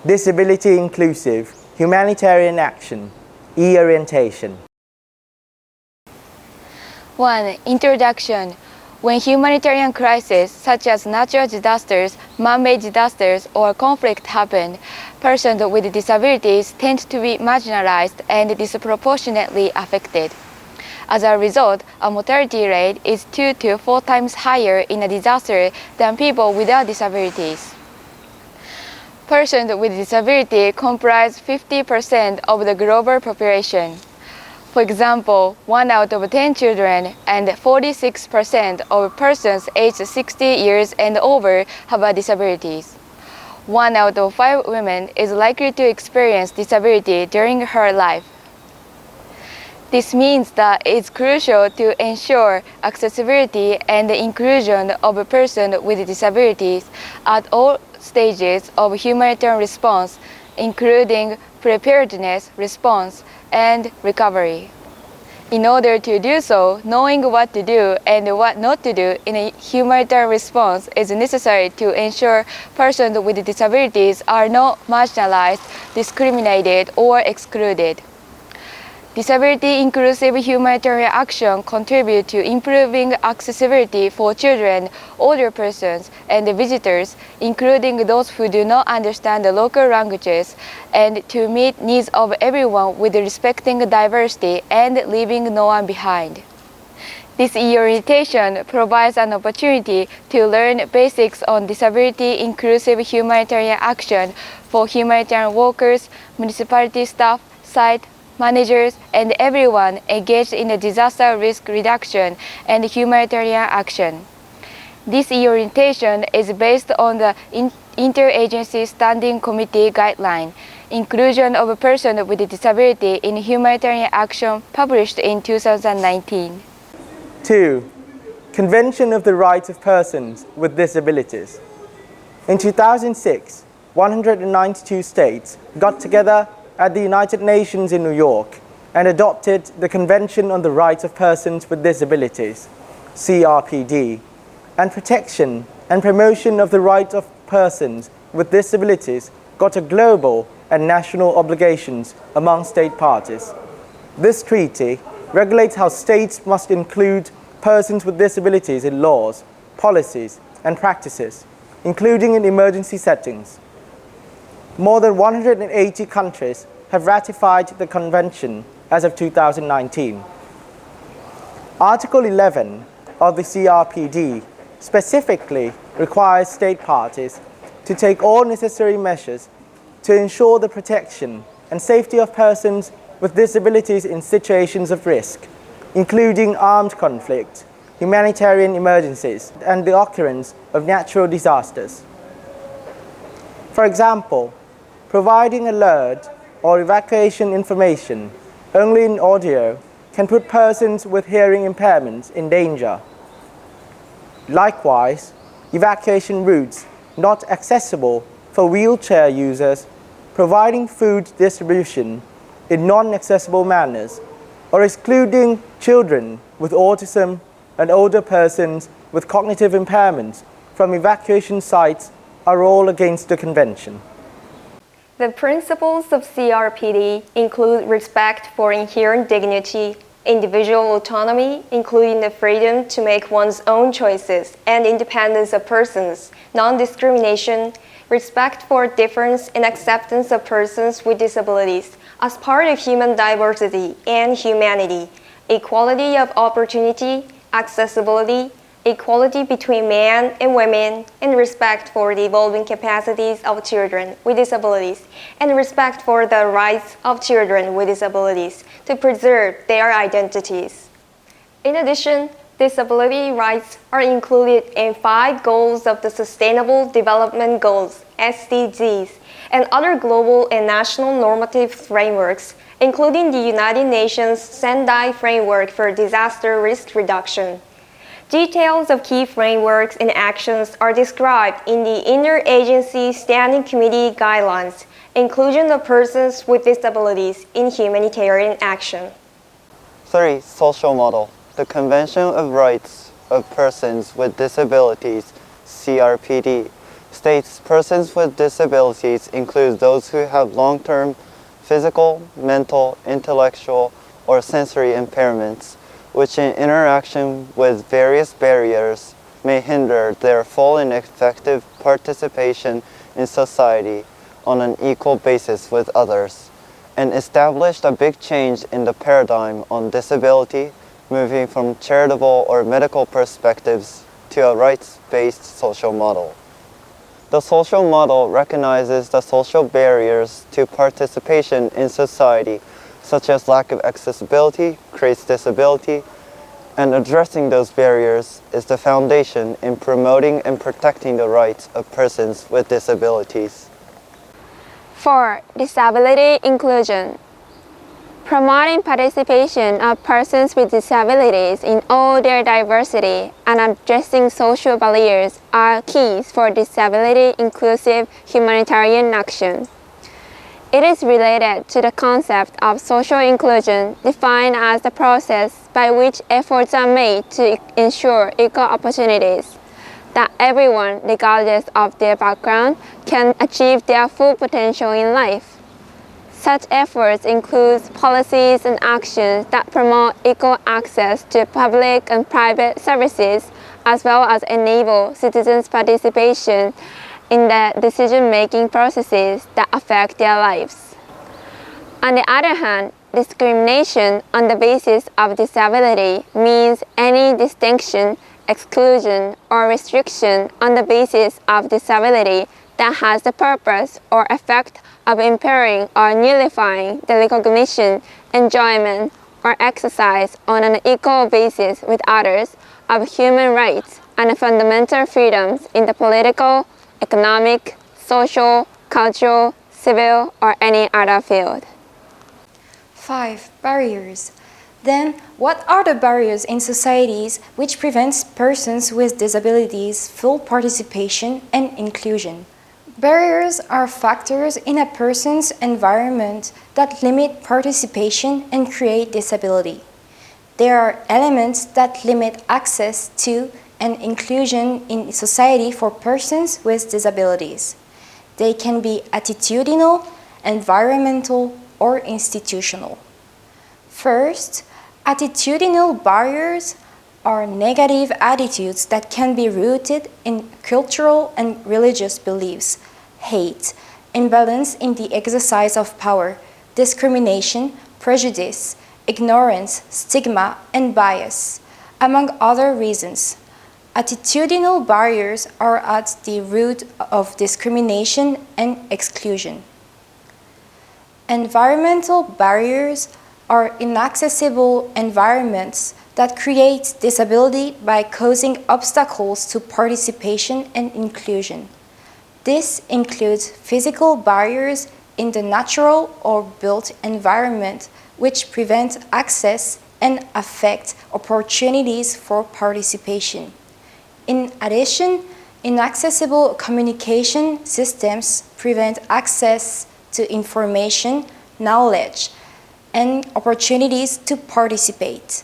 Disability Inclusive Humanitarian Action, E-Orientation. 1. Introduction. When humanitarian crises such as natural disasters, man-made disasters, or conflict happen, persons with disabilities tend to be marginalized and disproportionately affected. As a result, a mortality rate is 2 to 4 times higher in a disaster than people without disabilities. Persons with disability comprise 50% of the global population. For example, 1 out of 10 children and 46% of persons aged 60 years and over have a disability. 1 out of 5 women is likely to experience disability during her life. This means that it's crucial to ensure accessibility and inclusion of persons with disabilities at all stages of humanitarian response, including preparedness, response, and recovery. In order to do so, knowing what to do and what not to do in a humanitarian response is necessary to ensure persons with disabilities are not marginalized, discriminated, or excluded. Disability inclusive humanitarian action contribute to improving accessibility for children, older persons, and visitors, including those who do not understand the local languages, and to meet needs of everyone with respecting diversity and leaving no one behind. This e-orientation provides an opportunity to learn basics on disability inclusive humanitarian action for humanitarian workers, municipality staff, site managers, and everyone engaged in the disaster risk reduction and humanitarian action. This e-orientation is based on the Interagency Standing Committee Guideline, Inclusion of a Person with a Disability in Humanitarian Action, published in 2019. 2. Convention of the Rights of Persons with Disabilities. In 2006, 192 states got together at the United Nations in New York and adopted the Convention on the Rights of Persons with Disabilities, CRPD, and protection and promotion of the rights of persons with disabilities got a global and national obligations among state parties. This treaty regulates how states must include persons with disabilities in laws, policies, and practices, including in emergency settings. More than 180 countries have ratified the convention as of 2019. Article 11 of the CRPD specifically requires state parties to take all necessary measures to ensure the protection and safety of persons with disabilities in situations of risk, including armed conflict, humanitarian emergencies, and the occurrence of natural disasters. For example, providing alert or evacuation information only in audio can put persons with hearing impairments in danger. Likewise, evacuation routes not accessible for wheelchair users, providing food distribution in non-accessible manners, or excluding children with autism and older persons with cognitive impairments from evacuation sites are all against the convention. The principles of CRPD include respect for inherent dignity, individual autonomy, including the freedom to make one's own choices and independence of persons, non-discrimination, respect for difference and acceptance of persons with disabilities as part of human diversity and humanity, equality of opportunity, accessibility, equality between men and women, and respect for the evolving capacities of children with disabilities, and respect for the rights of children with disabilities to preserve their identities. In addition, disability rights are included in 5 goals of the Sustainable Development Goals, SDGs, and other global and national normative frameworks, including the United Nations Sendai Framework for Disaster Risk Reduction. Details of key frameworks and actions are described in the Interagency Standing Committee Guidelines, Inclusion of Persons with Disabilities in Humanitarian Action. 3. Social Model. The Convention of Rights of Persons with Disabilities, CRPD, states persons with disabilities include those who have long-term physical, mental, intellectual, or sensory impairments, which in interaction with various barriers may hinder their full and effective participation in society on an equal basis with others, and established a big change in the paradigm on disability, moving from charitable or medical perspectives to a rights-based social model. The social model recognizes the social barriers to participation in society, such as lack of accessibility, creates disability, and addressing those barriers is the foundation in promoting and protecting the rights of persons with disabilities. 4. Disability inclusion. Promoting participation of persons with disabilities in all their diversity and addressing social barriers are keys for disability-inclusive humanitarian action. It is related to the concept of social inclusion, defined as the process by which efforts are made to ensure equal opportunities, that everyone, regardless of their background, can achieve their full potential in life. Such efforts include policies and actions that promote equal access to public and private services, as well as enable citizens' participation in the decision-making processes that affect their lives. On the other hand, discrimination on the basis of disability means any distinction, exclusion, or restriction on the basis of disability that has the purpose or effect of impairing or nullifying the recognition, enjoyment, or exercise on an equal basis with others of human rights and fundamental freedoms in the political, economic, social, cultural, civil, or any other field. 5. Barriers. Then, what are the barriers in societies which prevents persons with disabilities full participation and inclusion? Barriers are factors in a person's environment that limit participation and create disability. There are elements that limit access to and inclusion in society for persons with disabilities. They can be attitudinal, environmental, or institutional. First, attitudinal barriers are negative attitudes that can be rooted in cultural and religious beliefs, hate, imbalance in the exercise of power, discrimination, prejudice, ignorance, stigma, and bias, among other reasons. Attitudinal barriers are at the root of discrimination and exclusion. Environmental barriers are inaccessible environments that create disability by causing obstacles to participation and inclusion. This includes physical barriers in the natural or built environment, which prevent access and affect opportunities for participation. In addition, inaccessible communication systems prevent access to information, knowledge, and opportunities to participate.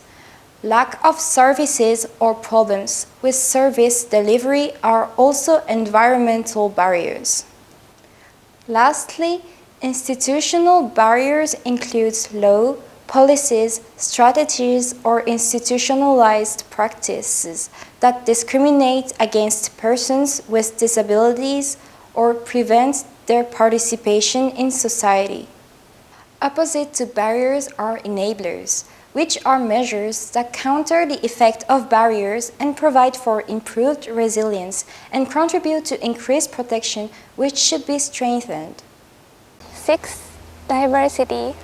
Lack of services or problems with service delivery are also environmental barriers. Lastly, institutional barriers include law, policies, strategies, or institutionalized practices that discriminate against persons with disabilities or prevent their participation in society. Opposite to barriers are enablers, which are measures that counter the effect of barriers and provide for improved resilience and contribute to increased protection, which should be strengthened. 6. Diversity.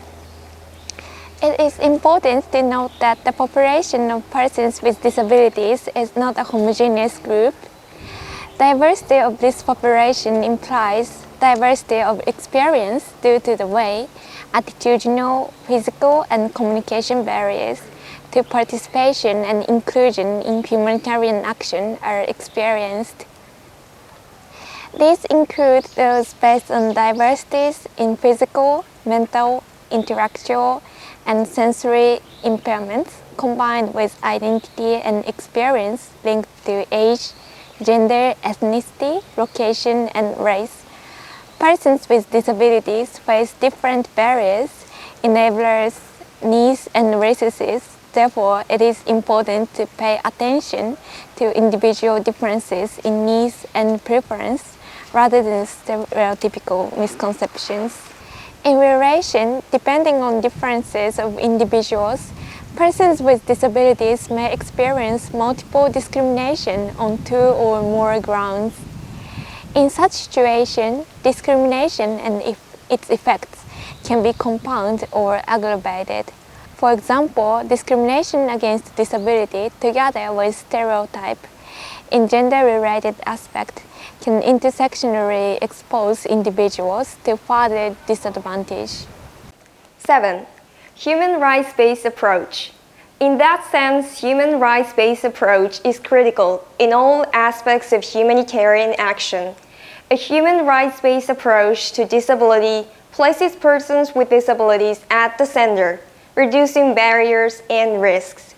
It is important to note that the population of persons with disabilities is not a homogeneous group. Diversity of this population implies diversity of experience due to the way attitudinal, physical, and communication barriers to participation and inclusion in humanitarian action are experienced. These include those based on diversities in physical, mental, intellectual, and sensory impairments, combined with identity and experience linked to age, gender, ethnicity, location, and race. Persons with disabilities face different barriers, enablers, needs, and resources. Therefore, it is important to pay attention to individual differences in needs and preference rather than stereotypical misconceptions. In relation, depending on differences of individuals, persons with disabilities may experience multiple discrimination on two or more grounds. In such situation, discrimination and its effects can be compounded or aggravated. For example, discrimination against disability together with stereotype in gender-related aspect can intersectionally expose individuals to further disadvantage. 7. Human rights-based approach. In that sense, human rights-based approach is critical in all aspects of humanitarian action. A human rights-based approach to disability places persons with disabilities at the center, reducing barriers and risks.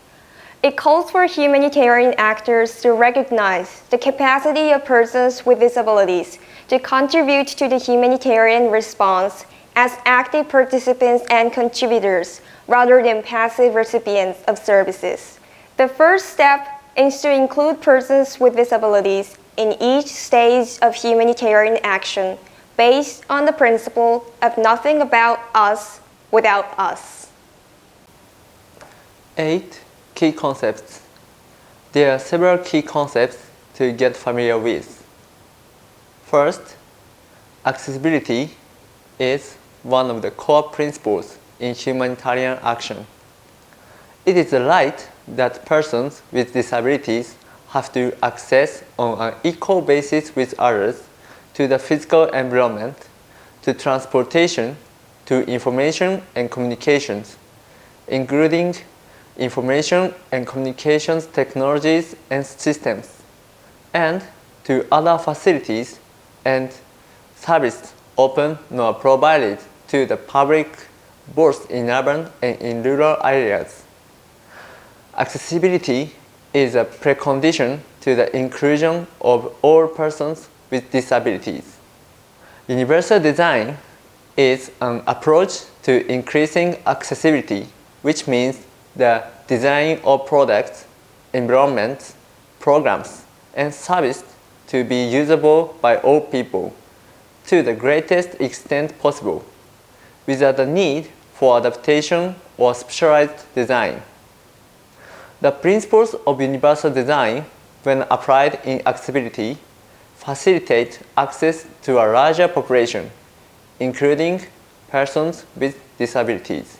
It calls for humanitarian actors to recognize the capacity of persons with disabilities to contribute to the humanitarian response as active participants and contributors rather than passive recipients of services. The first step is to include persons with disabilities in each stage of humanitarian action based on the principle of nothing about us without us. 8. Key concepts. There are several key concepts to get familiar with. First, accessibility is one of the core principles in humanitarian action. It is the right that persons with disabilities have to access on an equal basis with others to the physical environment, to transportation, to information and communications, including information and communications technologies and systems, and to other facilities and services open nor provided to the public both in urban and in rural areas. Accessibility is a precondition to the inclusion of all persons with disabilities. Universal design is an approach to increasing accessibility, which means the design of products, environments, programs, and services to be usable by all people to the greatest extent possible, without the need for adaptation or specialized design. The principles of universal design, when applied in accessibility, facilitate access to a larger population, including persons with disabilities.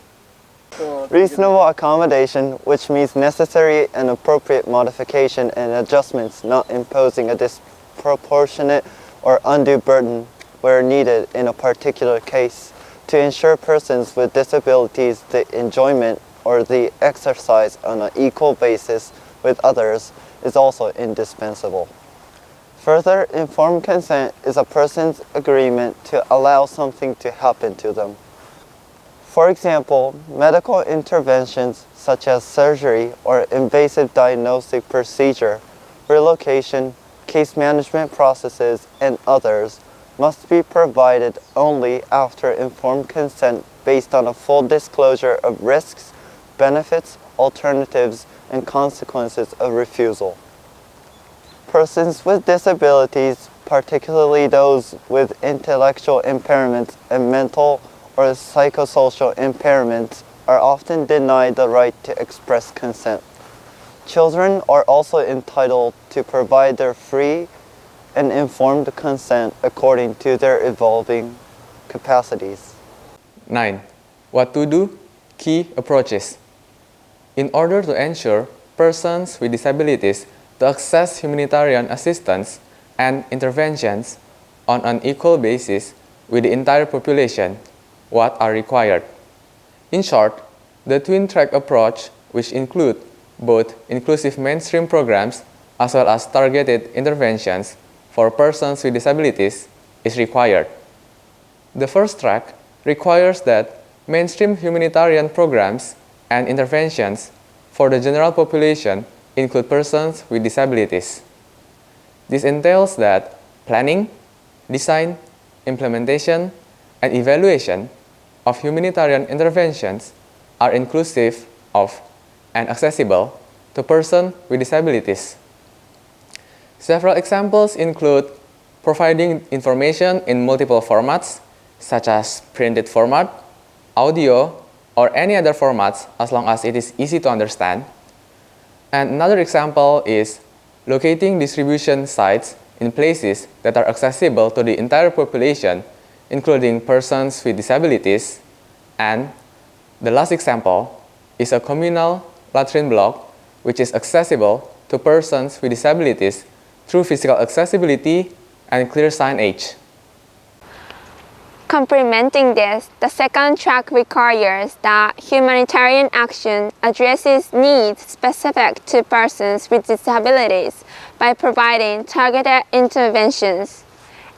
Reasonable accommodation, which means necessary and appropriate modification and adjustments, not imposing a disproportionate or undue burden where needed in a particular case, to ensure persons with disabilities the enjoyment or the exercise on an equal basis with others is also indispensable. Further, informed consent is a person's agreement to allow something to happen to them. For example, medical interventions such as surgery or invasive diagnostic procedure, relocation, case management processes, and others must be provided only after informed consent based on a full disclosure of risks, benefits, alternatives, and consequences of refusal. Persons with disabilities, particularly those with intellectual impairments and mental or psychosocial impairments, are often denied the right to express consent. Children are also entitled to provide their free and informed consent according to their evolving capacities. 9. What to do? Key approaches. In order to ensure persons with disabilities to access humanitarian assistance and interventions on an equal basis with the entire population, what are required? In short, the twin-track approach, which include both inclusive mainstream programs as well as targeted interventions for persons with disabilities, is required. The first track requires that mainstream humanitarian programs and interventions for the general population include persons with disabilities. This entails that planning, design, implementation, and evaluation of humanitarian interventions are inclusive of and accessible to persons with disabilities. Several examples include providing information in multiple formats, such as printed format, audio, or any other formats as long as it is easy to understand. And another example is locating distribution sites in places that are accessible to the entire population, including persons with disabilities. And the last example is a communal latrine block, which is accessible to persons with disabilities through physical accessibility and clear signage. Complementing this, the second track requires that humanitarian action addresses needs specific to persons with disabilities by providing targeted interventions.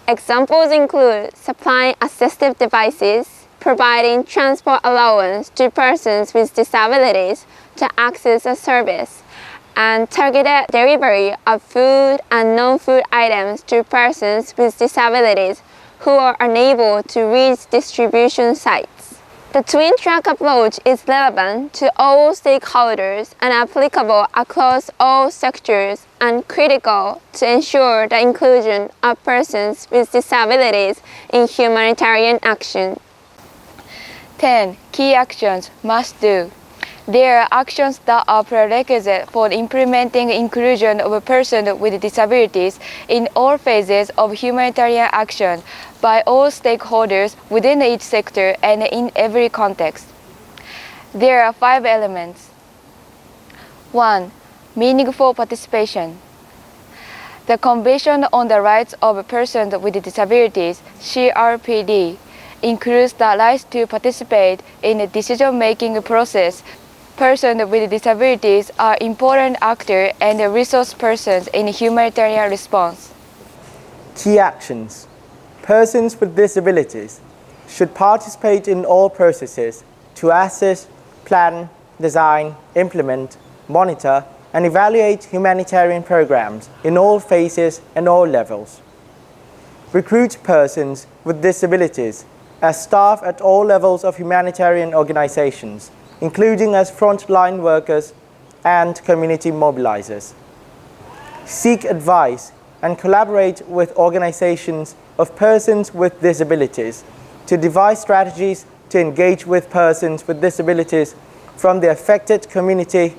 Examples include supplying assistive devices, providing transport allowance to persons with disabilities to access a service, and targeted delivery of food and non-food items to persons with disabilities who are unable to reach distribution sites. The twin-track approach is relevant to all stakeholders and applicable across all sectors and critical to ensure the inclusion of persons with disabilities in humanitarian action. 10. Key actions must do. There are actions that are prerequisite for implementing inclusion of a person with disabilities in all phases of humanitarian action by all stakeholders within each sector and in every context. There are 5 elements. 1. Meaningful participation. The Convention on the Rights of Persons with Disabilities, CRPD, includes the right to participate in the decision-making process. Persons with disabilities are important actors and resource persons in humanitarian response. Key actions. Persons with disabilities should participate in all processes to assess, plan, design, implement, monitor, and evaluate humanitarian programs in all phases and all levels. Recruit persons with disabilities as staff at all levels of humanitarian organizations, including as frontline workers and community mobilizers. Seek advice and collaborate with organizations of persons with disabilities to devise strategies to engage with persons with disabilities from the affected community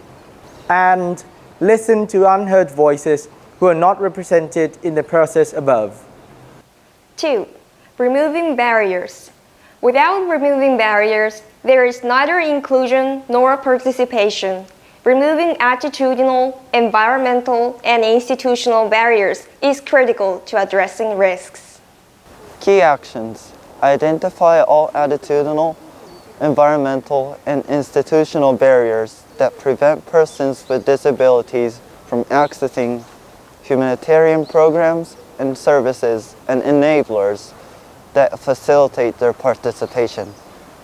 and listen to unheard voices who are not represented in the process above. 2. Removing barriers. Without removing barriers, there is neither inclusion nor participation. Removing attitudinal, environmental, and institutional barriers is critical to addressing risks. Key actions. Identify all attitudinal, environmental, and institutional barriers that prevent persons with disabilities from accessing humanitarian programs and services and enablers that facilitate their participation,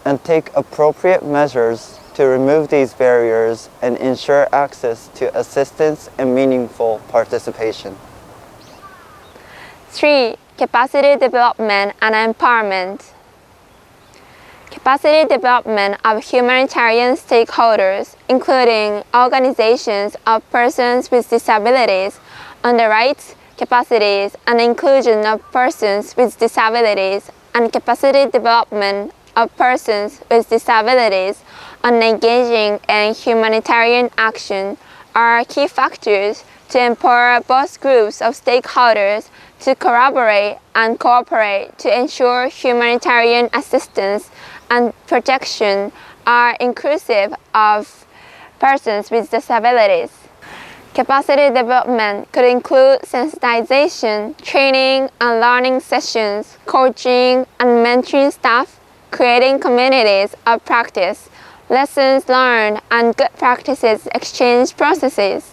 and take appropriate measures to remove these barriers and ensure access to assistance and meaningful participation. 3. Capacity development and empowerment. Capacity development of humanitarian stakeholders, including organizations of persons with disabilities, on the rights, capacities, and inclusion of persons with disabilities, and capacity development of persons with disabilities on engaging in humanitarian action are key factors to empower both groups of stakeholders to collaborate and cooperate to ensure humanitarian assistance and protection are inclusive of persons with disabilities. Capacity development could include sensitization, training and learning sessions, coaching and mentoring staff, creating communities of practice, lessons learned and good practices exchange processes,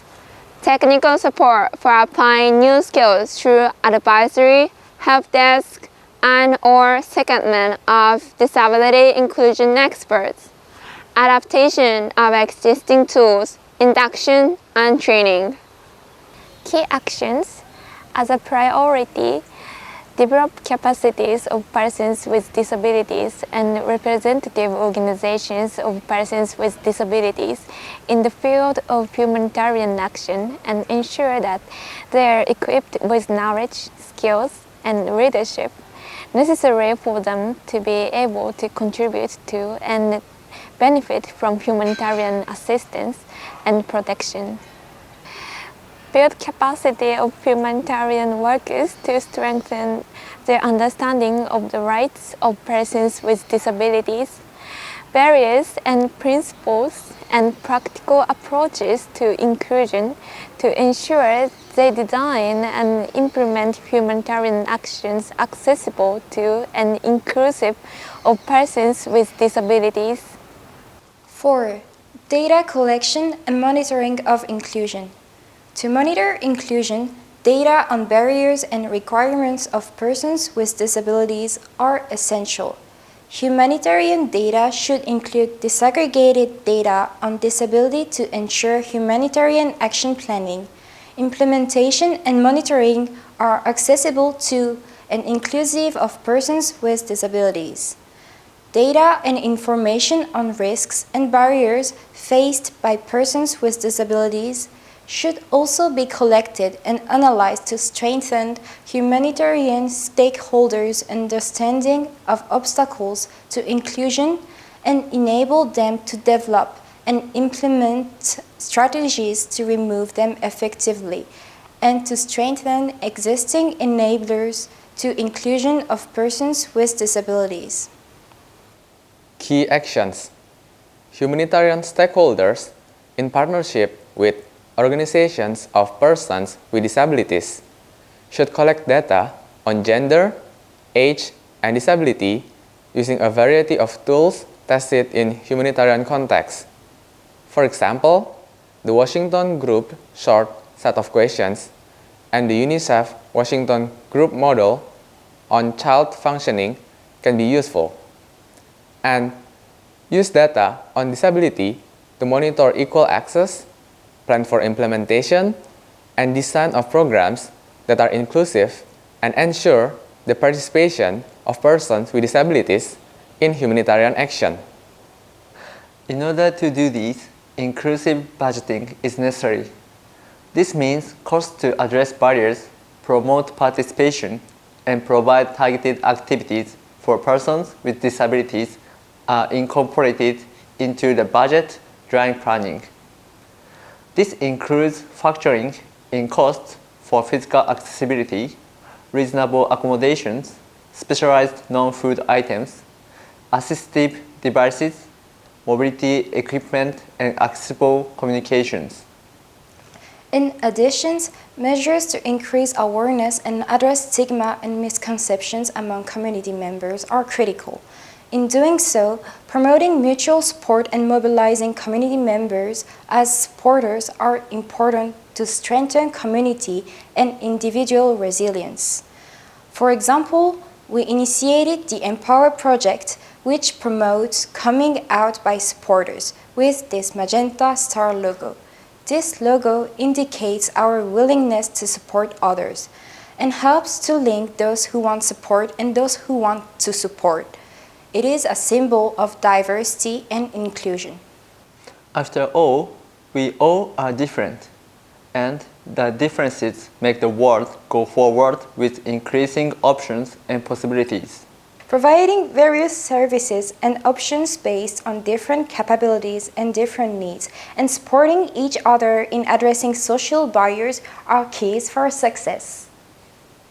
technical support for applying new skills through advisory, help desk, and/or secondment of disability inclusion experts, adaptation of existing tools, induction and training. Key actions. As a priority, develop capacities of persons with disabilities and representative organizations of persons with disabilities in the field of humanitarian action and ensure that they are equipped with knowledge, skills, and leadership necessary for them to be able to contribute to and benefit from humanitarian assistance and protection. Build capacity of humanitarian workers to strengthen their understanding of the rights of persons with disabilities, barriers and principles, and practical approaches to inclusion to ensure they design and implement humanitarian actions accessible to and inclusive of persons with disabilities. 4. Data collection and monitoring of inclusion. To monitor inclusion, data on barriers and requirements of persons with disabilities are essential. Humanitarian data should include disaggregated data on disability to ensure humanitarian action planning, implementation, and monitoring are accessible to and inclusive of persons with disabilities. Data and information on risks and barriers faced by persons with disabilities should also be collected and analyzed to strengthen humanitarian stakeholders' understanding of obstacles to inclusion and enable them to develop and implement strategies to remove them effectively and to strengthen existing enablers to inclusion of persons with disabilities. Key actions. Humanitarian stakeholders, in partnership with organizations of persons with disabilities, should collect data on gender, age, and disability using a variety of tools tested in humanitarian contexts. For example, the Washington Group short set of questions and the UNICEF Washington Group model on child functioning can be useful. And use data on disability to monitor equal access, plan for implementation, and design of programs that are inclusive and ensure the participation of persons with disabilities in humanitarian action. In order to do this, inclusive budgeting is necessary. This means costs to address barriers, promote participation, and provide targeted activities for persons with disabilities are incorporated into the budget during planning. This includes factoring in costs for physical accessibility, reasonable accommodations, specialized non-food items, assistive devices, mobility equipment, and accessible communications. In addition, measures to increase awareness and address stigma and misconceptions among community members are critical. In doing so, promoting mutual support and mobilizing community members as supporters are important to strengthen community and individual resilience. For example, we initiated the Empower project, which promotes coming out by supporters with this magenta star logo. This logo indicates our willingness to support others and helps to link those who want support and those who want to support. It is a symbol of diversity and inclusion. After all, we all are different, and the differences make the world go forward with increasing options and possibilities. Providing various services and options based on different capabilities and different needs, and supporting each other in addressing social barriers are keys for success.